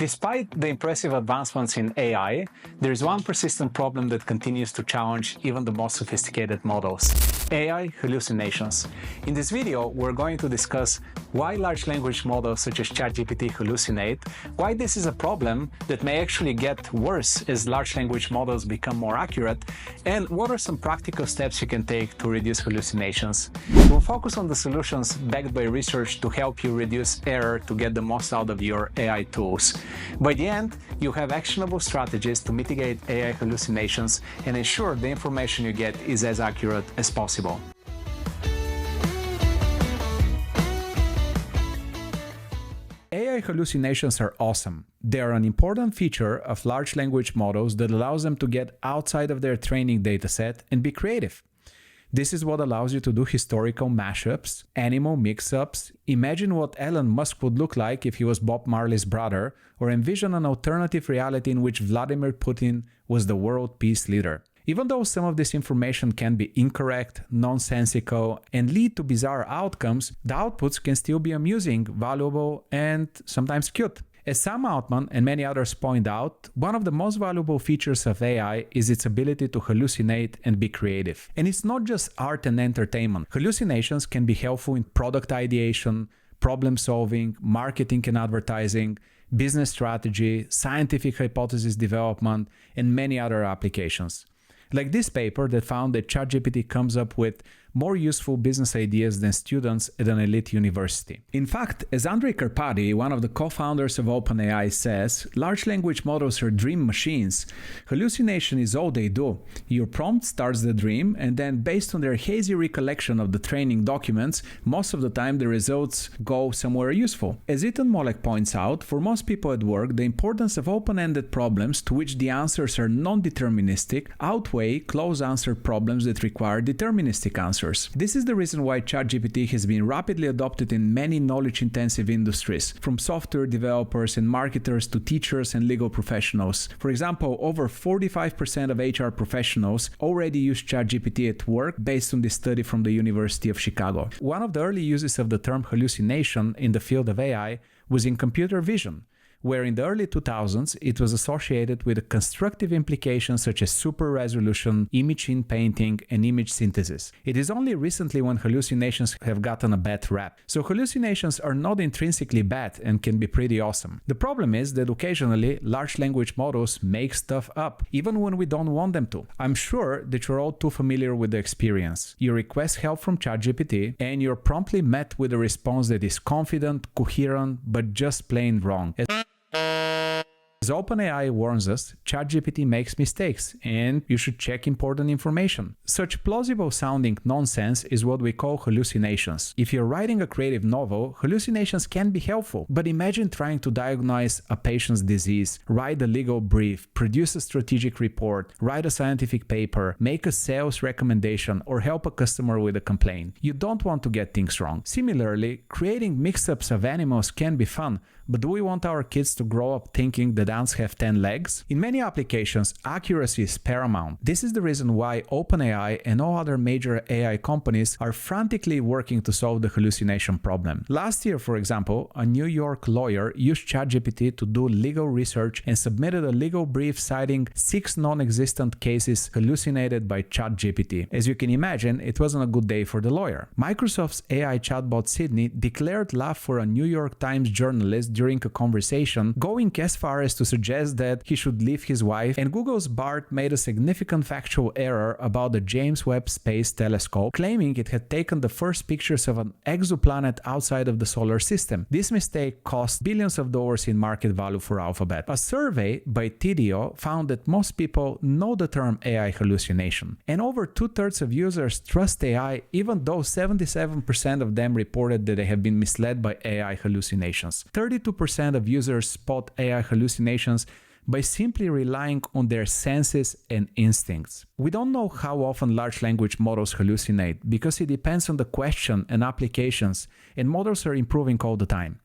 Despite the impressive advancements in AI, there is one persistent problem that continues to challenge even the most sophisticated models: AI hallucinations. In this video, we're going to discuss why large language models such as ChatGPT hallucinate, why this is a problem that may actually get worse as large language models become more accurate, and what are some practical steps you can take to reduce hallucinations. We'll focus on the solutions backed by research to help you reduce error to get the most out of your AI tools. By the end, you have actionable strategies to mitigate AI hallucinations and ensure the information you get is as accurate as possible. AI hallucinations are awesome. They are an important feature of large language models that allows them to get outside of their training dataset and be creative. This is what allows you to do historical mashups, animal mix-ups, imagine what Elon Musk would look like if he was Bob Marley's brother, or envision an alternative reality in which Vladimir Putin was the world peace leader. Even though some of this information can be incorrect, nonsensical, and lead to bizarre outcomes, the outputs can still be amusing, valuable, and sometimes cute. As Sam Altman and many others point out, one of the most valuable features of AI is its ability to hallucinate and be creative. And it's not just art and entertainment. Hallucinations can be helpful in product ideation, problem solving, marketing and advertising, business strategy, scientific hypothesis development, and many other applications. Like this paper that found that ChatGPT comes up with more useful business ideas than students at an elite university. In fact, as Andrej Karpathy, one of the co-founders of OpenAI, says, large language models are dream machines. Hallucination is all they do. Your prompt starts the dream, and then based on their hazy recollection of the training documents, most of the time the results go somewhere useful. As Ethan Molek points out, for most people at work, the importance of open-ended problems to which the answers are non-deterministic outweigh close-answer problems that require deterministic answers. This is the reason why ChatGPT has been rapidly adopted in many knowledge-intensive industries, from software developers and marketers to teachers and legal professionals. For example, over 45% of HR professionals already use ChatGPT at work based on this study from the University of Chicago. One of the early uses of the term hallucination in the field of AI was in computer vision, where in the early 2000s it was associated with constructive implications such as super resolution, image in painting, and image synthesis. It is only recently when hallucinations have gotten a bad rap. So hallucinations are not intrinsically bad and can be pretty awesome. The problem is that occasionally large language models make stuff up, even when we don't want them to. I'm sure that you're all too familiar with the experience. You request help from ChatGPT and you're promptly met with a response that is confident, coherent, but just plain wrong. As OpenAI warns us, ChatGPT makes mistakes, and you should check important information. Such plausible-sounding nonsense is what we call hallucinations. If you're writing a creative novel, hallucinations can be helpful, but imagine trying to diagnose a patient's disease, write a legal brief, produce a strategic report, write a scientific paper, make a sales recommendation, or help a customer with a complaint. You don't want to get things wrong. Similarly, creating mix-ups of animals can be fun, but do we want our kids to grow up thinking that ants have 10 legs? In many applications, accuracy is paramount. This is the reason why OpenAI and all other major AI companies are frantically working to solve the hallucination problem. Last year, for example, a New York lawyer used ChatGPT to do legal research and submitted a legal brief citing 6 non-existent cases hallucinated by ChatGPT. As you can imagine, it wasn't a good day for the lawyer. Microsoft's AI chatbot Sydney declared love for a New York Times journalist during a conversation, going as far as to suggest that he should leave his wife, and Google's BART made a significant factual error about the James Webb Space Telescope, claiming it had taken the first pictures of an exoplanet outside of the solar system. This mistake cost billions of dollars in market value for Alphabet. A survey by TDO found that most people know the term AI hallucination, and over 2/3 of users trust AI, even though 77% of them reported that they have been misled by AI hallucinations. 32% of users spot AI hallucinations by simply relying on their senses and instincts. We don't know how often large language models hallucinate because it depends on the question and applications, and models are improving all the time.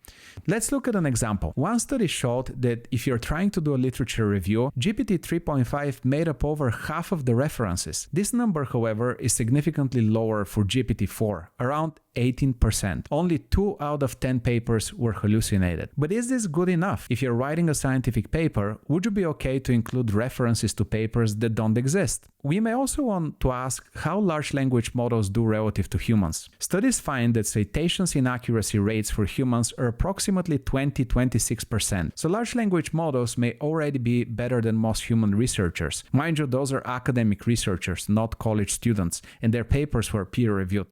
Let's look at an example. One study showed that if you're trying to do a literature review, GPT 3.5 made up over half of the references. This number, however, is significantly lower for GPT 4, around 18%. Only 2 out of 10 papers were hallucinated. But is this good enough? If you're writing a scientific paper, would you be okay to include references to papers that don't exist? We may also want to ask how large language models do relative to humans. Studies find that citations inaccuracy rates for humans are approximately 20-26%. So large language models may already be better than most human researchers. Mind you, those are academic researchers, not college students, and their papers were peer-reviewed.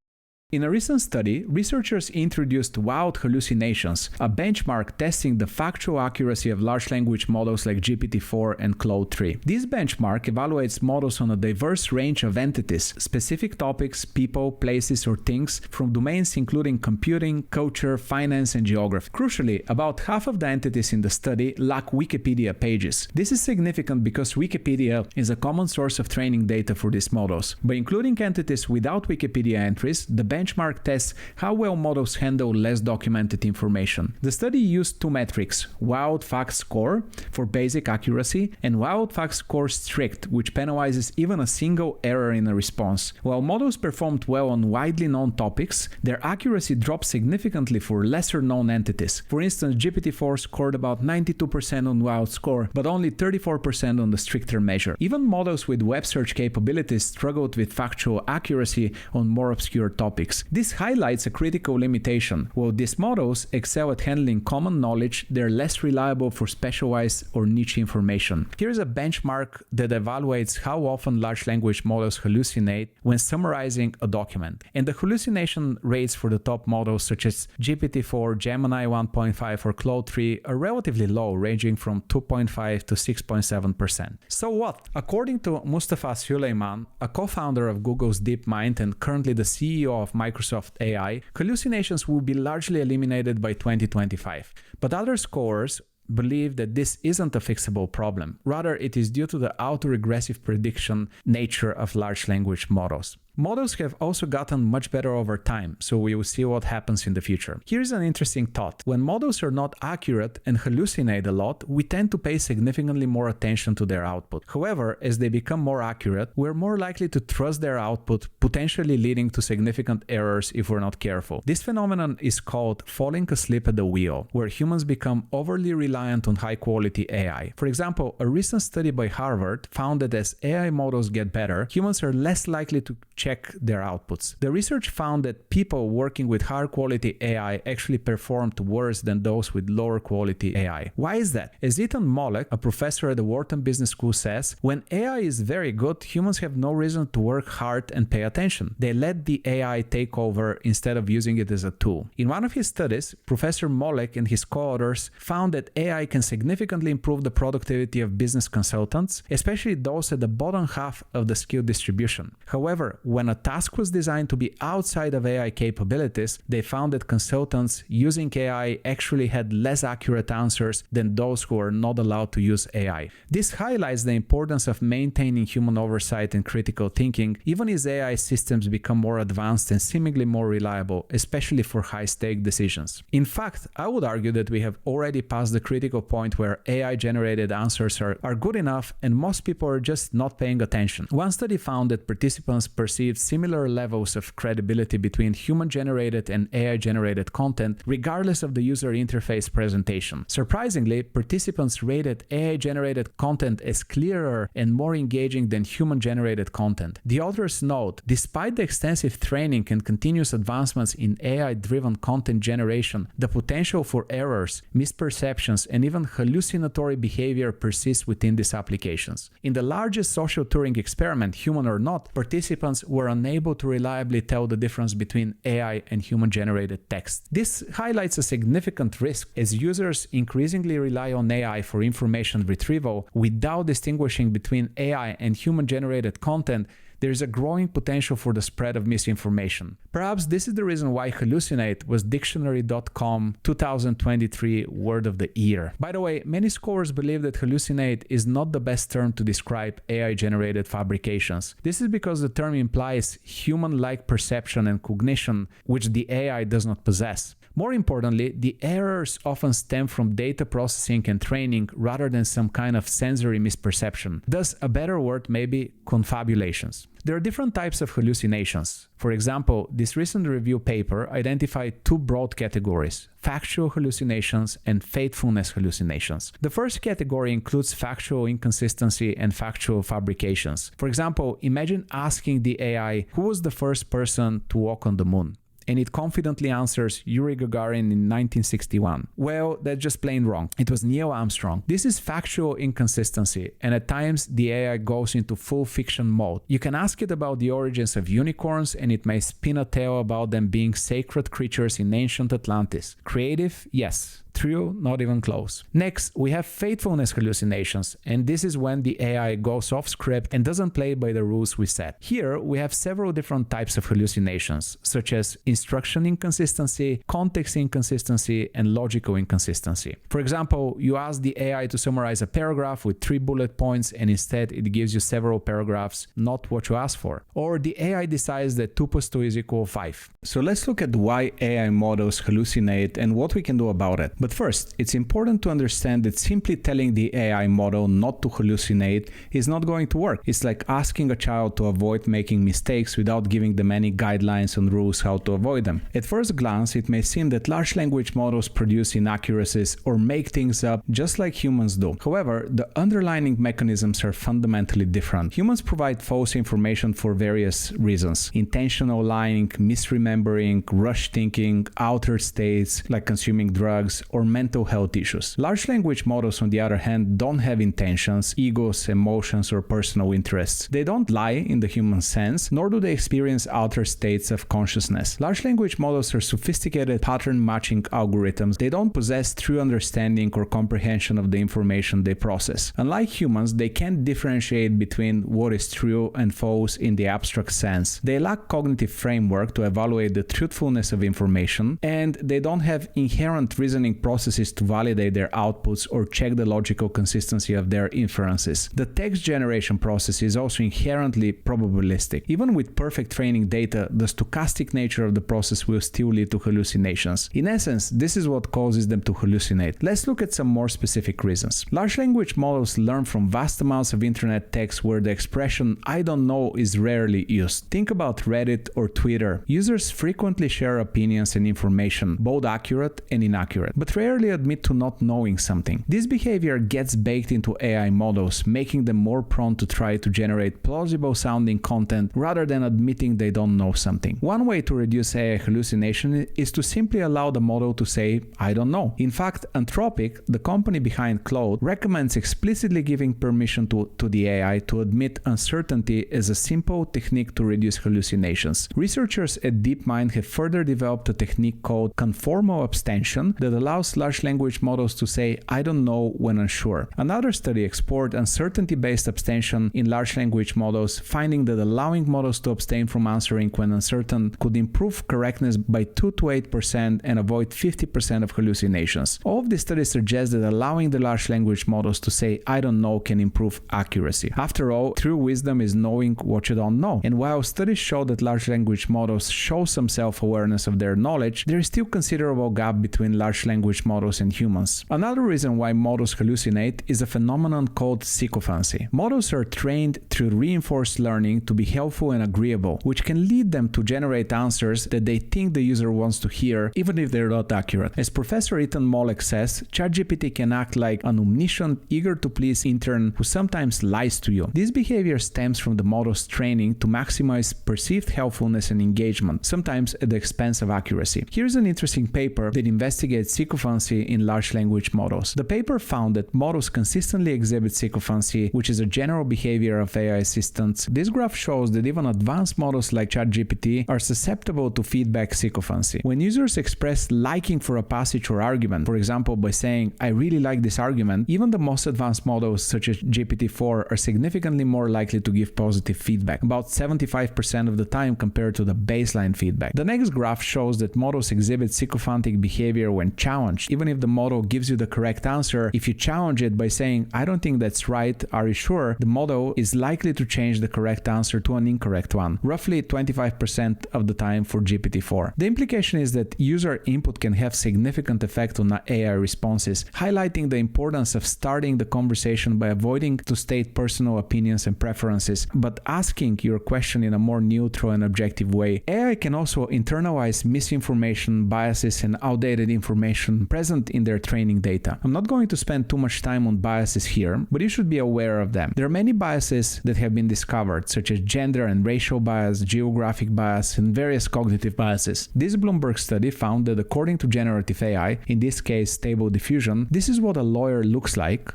In a recent study, researchers introduced wild hallucinations, a benchmark testing the factual accuracy of large language models like GPT-4 and Claude 3. This benchmark evaluates models on a diverse range of entities, specific topics, people, places, or things from domains including computing, culture, finance, and geography. Crucially, about half of the entities in the study lack Wikipedia pages. This is significant because Wikipedia is a common source of training data for these models. By including entities without Wikipedia entries, the benchmark tests how well models handle less documented information. The study used 2 metrics, wild fact score for basic accuracy and wild fact score strict, which penalizes even a single error in a response. While models performed well on widely known topics, their accuracy dropped significantly for lesser known entities. For instance, GPT-4 scored about 92% on wild score, but only 34% on the stricter measure. Even models with web search capabilities struggled with factual accuracy on more obscure topics. This highlights a critical limitation. While these models excel at handling common knowledge, they're less reliable for specialized or niche information. Here's a benchmark that evaluates how often large language models hallucinate when summarizing a document. And the hallucination rates for the top models such as GPT-4, Gemini 1.5, or Claude 3 are relatively low, ranging from 2.5 to 6.7%. So what? According to Mustafa Suleyman, a co-founder of Google's DeepMind and currently the CEO of Microsoft AI, hallucinations will be largely eliminated by 2025. But other scholars believe that this isn't a fixable problem. Rather, it is due to the autoregressive prediction nature of large language models. Models have also gotten much better over time, so we will see what happens in the future. Here's an interesting thought. When models are not accurate and hallucinate a lot, we tend to pay significantly more attention to their output. However, as they become more accurate, we're more likely to trust their output, potentially leading to significant errors if we're not careful. This phenomenon is called falling asleep at the wheel, where humans become overly reliant on high-quality AI. For example, a recent study by Harvard found that as AI models get better, humans are less likely to check their outputs. The research found that people working with higher quality AI actually performed worse than those with lower quality AI. Why is that? As Ethan Mollick, a professor at the Wharton Business School, says, when AI is very good, humans have no reason to work hard and pay attention. They let the AI take over instead of using it as a tool. In one of his studies, Professor Mollick and his co-authors found that AI can significantly improve the productivity of business consultants, especially those at the bottom half of the skill distribution. However, when a task was designed to be outside of AI capabilities, they found that consultants using AI actually had less accurate answers than those who are not allowed to use AI. This highlights the importance of maintaining human oversight and critical thinking, even as AI systems become more advanced and seemingly more reliable, especially for high-stake decisions. In fact, I would argue that we have already passed the critical point where AI-generated answers are good enough and most people are just not paying attention. One study found that participants perceived similar levels of credibility between human-generated and AI-generated content, regardless of the user interface presentation. Surprisingly, participants rated AI-generated content as clearer and more engaging than human-generated content. The authors note, despite the extensive training and continuous advancements in AI-driven content generation, the potential for errors, misperceptions, and even hallucinatory behavior persists within these applications. In the largest social Turing experiment, human or not, participants were unable to reliably tell the difference between AI and human-generated text. This highlights a significant risk as users increasingly rely on AI for information retrieval without distinguishing between AI and human-generated content. there is a growing potential for the spread of misinformation. Perhaps this is the reason why hallucinate was dictionary.com 2023 word of the year. By the way, many scholars believe that hallucinate is not the best term to describe AI-generated fabrications. This is because the term implies human-like perception and cognition, which the AI does not possess. More importantly, the errors often stem from data processing and training rather than some kind of sensory misperception. Thus, a better word may be confabulations. There are different types of hallucinations. For example, this recent review paper identified two broad categories: factual hallucinations and faithfulness hallucinations. The first category includes factual inconsistency and factual fabrications. For example, imagine asking the AI who was the first person to walk on the moon, and it confidently answers Yuri Gagarin in 1961. Well, that's just plain wrong. It was Neil Armstrong. This is factual inconsistency, and at times the AI goes into full fiction mode. You can ask it about the origins of unicorns, and it may spin a tale about them being sacred creatures in ancient Atlantis. Creative? Yes. True, not even close. Next, we have faithfulness hallucinations, and this is when the AI goes off script and doesn't play by the rules we set. Here, we have several different types of hallucinations, such as instruction inconsistency, context inconsistency, and logical inconsistency. For example, you ask the AI to summarize a paragraph with 3 bullet points, and instead it gives you several paragraphs, not what you asked for. Or the AI decides that 2 + 2 is equal 5. So let's look at why AI models hallucinate and what we can do about it. But first, it's important to understand that simply telling the AI model not to hallucinate is not going to work. It's like asking a child to avoid making mistakes without giving them any guidelines and rules how to avoid them. At first glance, it may seem that large language models produce inaccuracies or make things up just like humans do. However, the underlying mechanisms are fundamentally different. Humans provide false information for various reasons: intentional lying, misremembering, rush thinking, altered states like consuming drugs, or mental health issues. Large language models, on the other hand, don't have intentions, egos, emotions, or personal interests. They don't lie in the human sense, nor do they experience altered states of consciousness. Large language models are sophisticated pattern-matching algorithms. They don't possess true understanding or comprehension of the information they process. Unlike humans, they can't differentiate between what is true and false in the abstract sense. They lack cognitive framework to evaluate the truthfulness of information, and they don't have inherent reasoning processes to validate their outputs or check the logical consistency of their inferences. The text generation process is also inherently probabilistic. Even with perfect training data, the stochastic nature of the process will still lead to hallucinations. In essence, this is what causes them to hallucinate. Let's look at some more specific reasons. Large language models learn from vast amounts of internet text where the expression "I don't know" is rarely used. Think about Reddit or Twitter. Users frequently share opinions and information, both accurate and inaccurate, but rarely admit to not knowing something. This behavior gets baked into AI models, making them more prone to try to generate plausible sounding content rather than admitting they don't know something. One way to reduce AI hallucination is to simply allow the model to say, "I don't know." In fact, Anthropic, the company behind Claude, recommends explicitly giving permission to the AI to admit uncertainty as a simple technique to reduce hallucinations. Researchers at DeepMind have further developed a technique called conformal abstention that allows large language models to say, "I don't know" when unsure. Another study explored uncertainty-based abstention in large language models, finding that allowing models to abstain from answering when uncertain could improve correctness by 2 to 8% and avoid 50% of hallucinations. All of these studies suggest that allowing the large language models to say, "I don't know" can improve accuracy. After all, true wisdom is knowing what you don't know. And while studies show that large language models show some self-awareness of their knowledge, there is still considerable gap between large language models and humans. Another reason why models hallucinate is a phenomenon called sycophancy. Models are trained through reinforced learning to be helpful and agreeable, which can lead them to generate answers that they think the user wants to hear, even if they're not accurate. As Professor Ethan Mollick says, ChatGPT can act like an omniscient, eager-to-please intern who sometimes lies to you. This behavior stems from the model's training to maximize perceived helpfulness and engagement, sometimes at the expense of accuracy. Here's an interesting paper that investigates sycophancy sycophancy in large language models. The paper found that models consistently exhibit sycophancy, which is a general behavior of AI assistants. This graph shows that even advanced models like ChatGPT are susceptible to feedback sycophancy. When users express liking for a passage or argument, for example by saying, "I really like this argument," even the most advanced models such as GPT-4 are significantly more likely to give positive feedback, about 75% of the time compared to the baseline feedback. The next graph shows that models exhibit sycophantic behavior when challenged. Even if the model gives you the correct answer, if you challenge it by saying, "I don't think that's right, are you sure?" the model is likely to change the correct answer to an incorrect one, roughly 25% of the time for GPT-4. The implication is that user input can have significant effect on AI responses, highlighting the importance of starting the conversation by avoiding to state personal opinions and preferences, but asking your question in a more neutral and objective way. AI can also internalize misinformation, biases, and outdated information present in their training data. I'm not going to spend too much time on biases here, but you should be aware of them. There are many biases that have been discovered, such as gender and racial bias, geographic bias, and various cognitive biases. This Bloomberg study found that according to generative AI, in this case Stable Diffusion, this is what a lawyer looks like,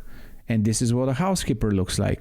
and this is what a housekeeper looks like,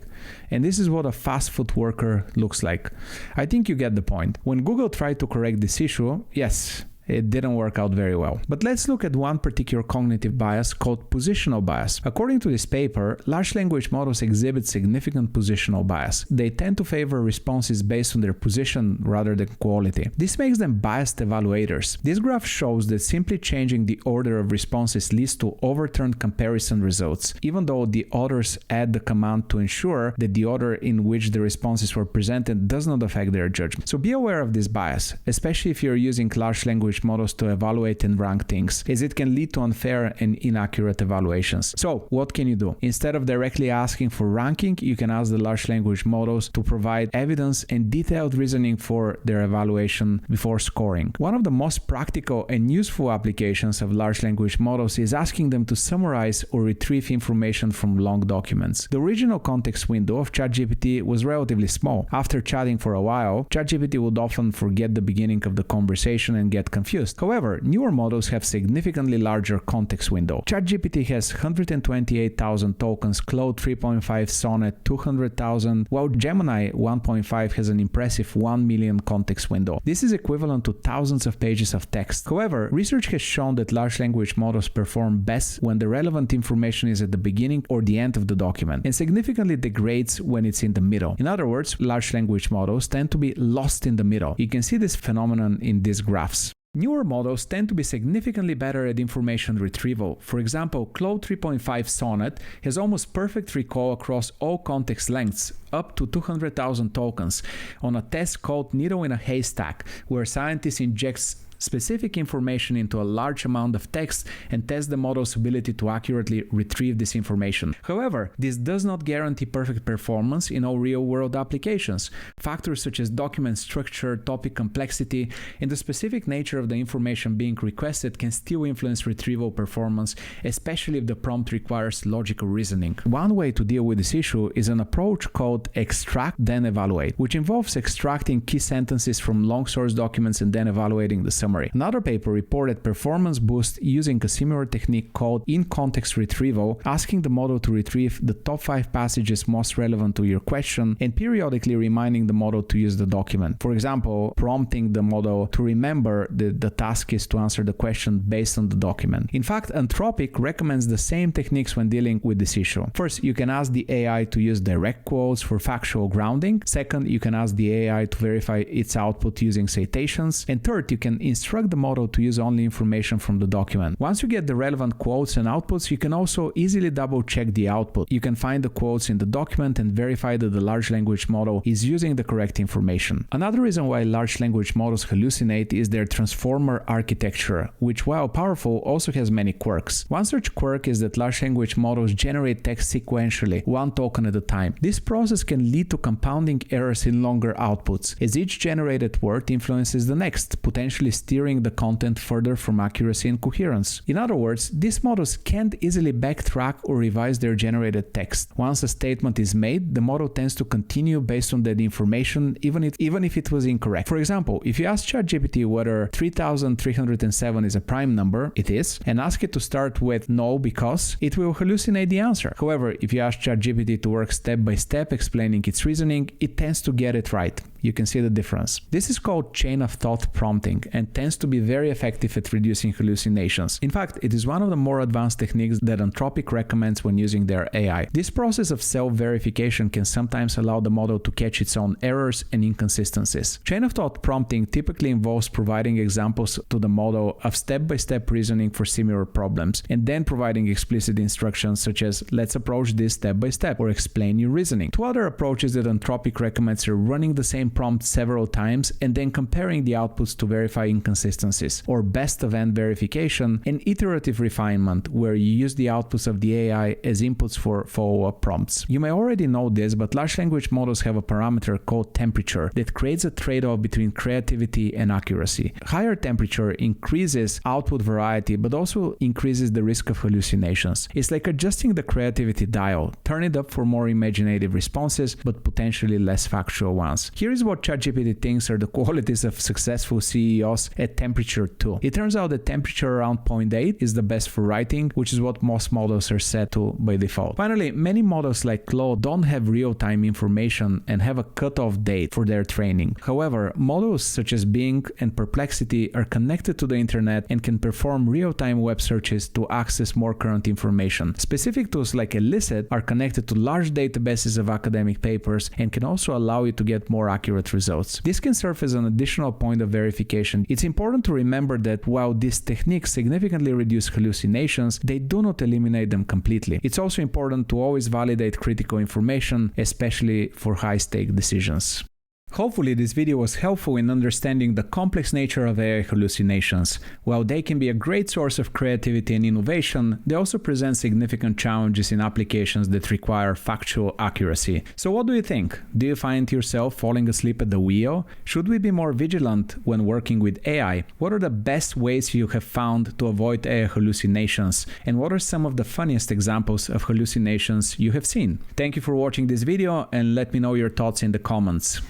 and this is what a fast food worker looks like. I think you get the point. When Google tried to correct this issue, yes, it didn't work out very well. But let's look at one particular cognitive bias called positional bias. According to this paper, large language models exhibit significant positional bias. They tend to favor responses based on their position rather than quality. This makes them biased evaluators. This graph shows that simply changing the order of responses leads to overturned comparison results, even though the authors add the command to ensure that the order in which the responses were presented does not affect their judgment. So be aware of this bias, especially if you're using large language models to evaluate and rank things, as it can lead to unfair and inaccurate evaluations. So what can you do? Instead of directly asking for ranking, you can ask the large language models to provide evidence and detailed reasoning for their evaluation before scoring. One of the most practical and useful applications of large language models is asking them to summarize or retrieve information from long documents. The original context window of ChatGPT was relatively small. After chatting for a while, ChatGPT would often forget the beginning of the conversation and get confused. However, newer models have significantly larger context window. ChatGPT has 128,000 tokens, Claude 3.5 Sonnet 200,000, while Gemini 1.5 has an impressive 1 million context window. This is equivalent to thousands of pages of text. However, research has shown that large language models perform best when the relevant information is at the beginning or the end of the document, and significantly degrades when it's in the middle. In other words, large language models tend to be lost in the middle. You can see this phenomenon in these graphs. Newer models tend to be significantly better at information retrieval. For example, Claude 3.5 Sonnet has almost perfect recall across all context lengths, up to 200,000 tokens, on a test called Needle in a Haystack, where scientists inject specific information into a large amount of text and test the model's ability to accurately retrieve this information. However, this does not guarantee perfect performance in all real-world applications. Factors such as document structure, topic complexity, and the specific nature of the information being requested can still influence retrieval performance, especially if the prompt requires logical reasoning. One way to deal with this issue is an approach called extract then evaluate, which involves extracting key sentences from long source documents and then evaluating the summary. Another paper reported performance boost using a similar technique called in-context retrieval, asking the model to retrieve the top 5 passages most relevant to your question and periodically reminding the model to use the document. For example, prompting the model to remember that the task is to answer the question based on the document. In fact, Anthropic recommends the same techniques when dealing with this issue. First, you can ask the AI to use direct quotes for factual grounding. Second, you can ask the AI to verify its output using citations. And third, you can instruct the model to use only information from the document. Once you get the relevant quotes and outputs, you can also easily double check the output. You can find the quotes in the document and verify that the large language model is using the correct information. Another reason why large language models hallucinate is their transformer architecture, which while powerful also has many quirks. One such quirk is that large language models generate text sequentially, one token at a time. This process can lead to compounding errors in longer outputs, as each generated word influences the next, potentially steering the content further from accuracy and coherence. In other words, these models can't easily backtrack or revise their generated text. Once a statement is made, the model tends to continue based on that information, even if it was incorrect. For example, if you ask ChatGPT whether 3307 is a prime number, it is, and ask it to start with no because, it will hallucinate the answer. However, if you ask ChatGPT to work step by step explaining its reasoning, it tends to get it right. You can see the difference. This is called chain of thought prompting and tends to be very effective at reducing hallucinations. In fact, it is one of the more advanced techniques that Anthropic recommends when using their AI. This process of self-verification can sometimes allow the model to catch its own errors and inconsistencies. Chain of thought prompting typically involves providing examples to the model of step-by-step reasoning for similar problems, and then providing explicit instructions such as let's approach this step by step or explain your reasoning. Two other approaches that Anthropic recommends are running the same prompt several times and then comparing the outputs to verify inconsistencies, or best event verification, and iterative refinement, where you use the outputs of the AI as inputs for follow-up prompts. You may already know this, but large language models have a parameter called temperature that creates a trade-off between creativity and accuracy. Higher temperature increases output variety but also increases the risk of hallucinations. It's like adjusting the creativity dial. Turn it up for more imaginative responses but potentially less factual ones. Here is what ChatGPT thinks are the qualities of successful CEOs at temperature 2. It turns out that temperature around 0.8 is the best for writing, which is what most models are set to by default. Finally, many models like Claude don't have real-time information and have a cutoff date for their training. However, models such as Bing and Perplexity are connected to the internet and can perform real-time web searches to access more current information. Specific tools like Elicit are connected to large databases of academic papers and can also allow you to get more accurate results. This can serve as an additional point of verification. It's important to remember that while these techniques significantly reduce hallucinations, they do not eliminate them completely. It's also important to always validate critical information, especially for high-stake decisions. Hopefully this video was helpful in understanding the complex nature of AI hallucinations. While they can be a great source of creativity and innovation, they also present significant challenges in applications that require factual accuracy. So what do you think? Do you find yourself falling asleep at the wheel? Should we be more vigilant when working with AI? What are the best ways you have found to avoid AI hallucinations? And what are some of the funniest examples of hallucinations you have seen? Thank you for watching this video and let me know your thoughts in the comments.